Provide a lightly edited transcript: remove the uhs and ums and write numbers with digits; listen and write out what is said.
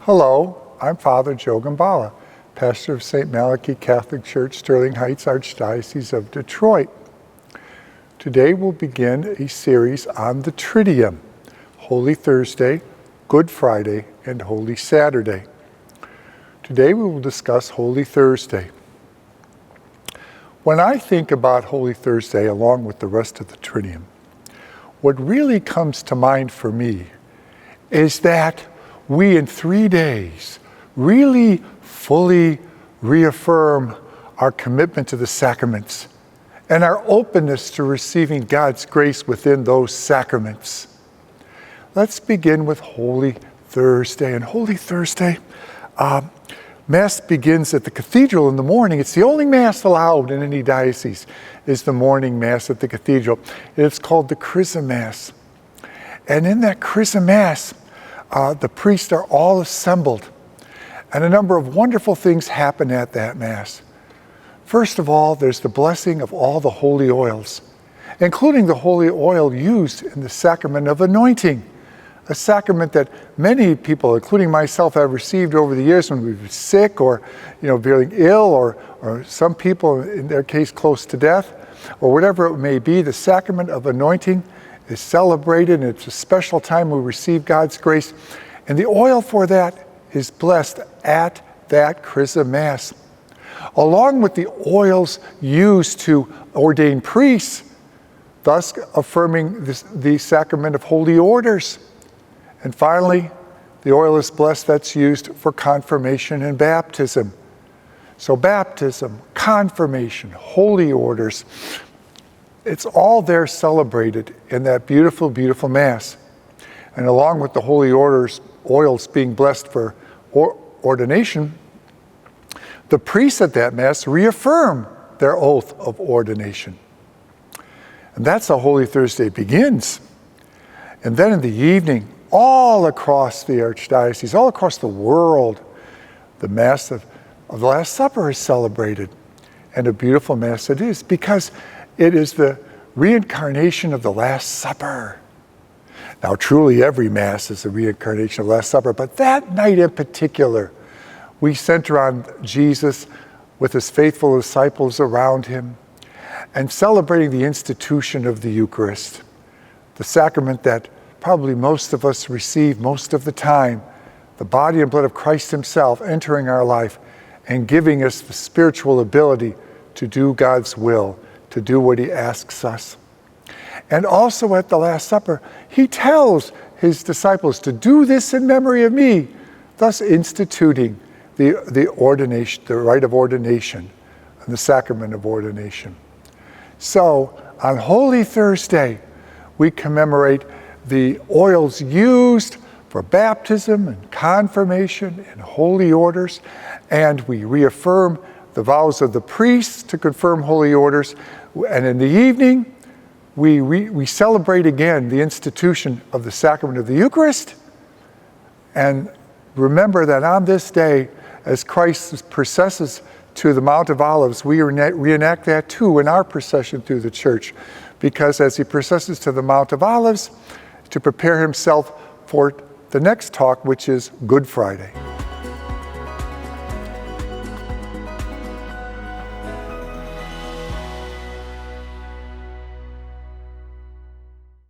Hello, I'm Father Joe Gambala, pastor of St. Malachy Catholic Church, Sterling Heights, Archdiocese of Detroit. Today we'll begin a series on the Triduum, Holy Thursday, Good Friday, and Holy Saturday. Today we will discuss Holy Thursday. When I think about Holy Thursday along with the rest of the Triduum, what really comes to mind for me is that we in 3 days really fully reaffirm our commitment to the sacraments and our openness to receiving God's grace within those sacraments. Let's begin with Holy Thursday. And Holy Thursday, Mass begins at the cathedral in the morning. It's the only Mass allowed in any diocese, is the morning Mass at the cathedral. It's called the Chrism Mass. And in that Chrism Mass, the priests are all assembled, and a number of wonderful things happen at that Mass. First of all, there's the blessing of all the holy oils, including the holy oil used in the Sacrament of Anointing, a sacrament that many people, including myself, have received over the years when we've been sick or feeling ill, or some people, in their case, close to death, or whatever it may be. The Sacrament of Anointing is celebrated, and it's a special time we receive God's grace. And the oil for that is blessed at that Chrism Mass, along with the oils used to ordain priests, thus affirming the sacrament of holy orders. And finally, the oil is blessed that's used for confirmation and baptism. So baptism, confirmation, holy orders, it's all there celebrated in that beautiful, beautiful Mass. And along with the holy oils being blessed for ordination, the priests at that Mass reaffirm their oath of ordination. And that's how Holy Thursday begins. And then in the evening, all across the Archdiocese, all across the world, the Mass of the Last Supper is celebrated. And a beautiful Mass it is, because it is the reincarnation of the Last Supper. Now, truly every Mass is a reincarnation of the Last Supper, but that night in particular, we center on Jesus with his faithful disciples around him and celebrating the institution of the Eucharist, the sacrament that probably most of us receive most of the time, the body and blood of Christ himself entering our life and giving us the spiritual ability to do God's will, to do what he asks us. And also at the Last Supper, he tells his disciples to do this in memory of me, thus instituting the ordination, the rite of ordination, and the sacrament of ordination. So on Holy Thursday, we commemorate the oils used for baptism and confirmation and holy orders, and we reaffirm the vows of the priests to confirm holy orders. And in the evening, we celebrate again the institution of the sacrament of the Eucharist. And remember that on this day, as Christ processes to the Mount of Olives, we reenact that too in our procession through the church. Because as he processes to the Mount of Olives, to prepare himself for the next talk, which is Good Friday.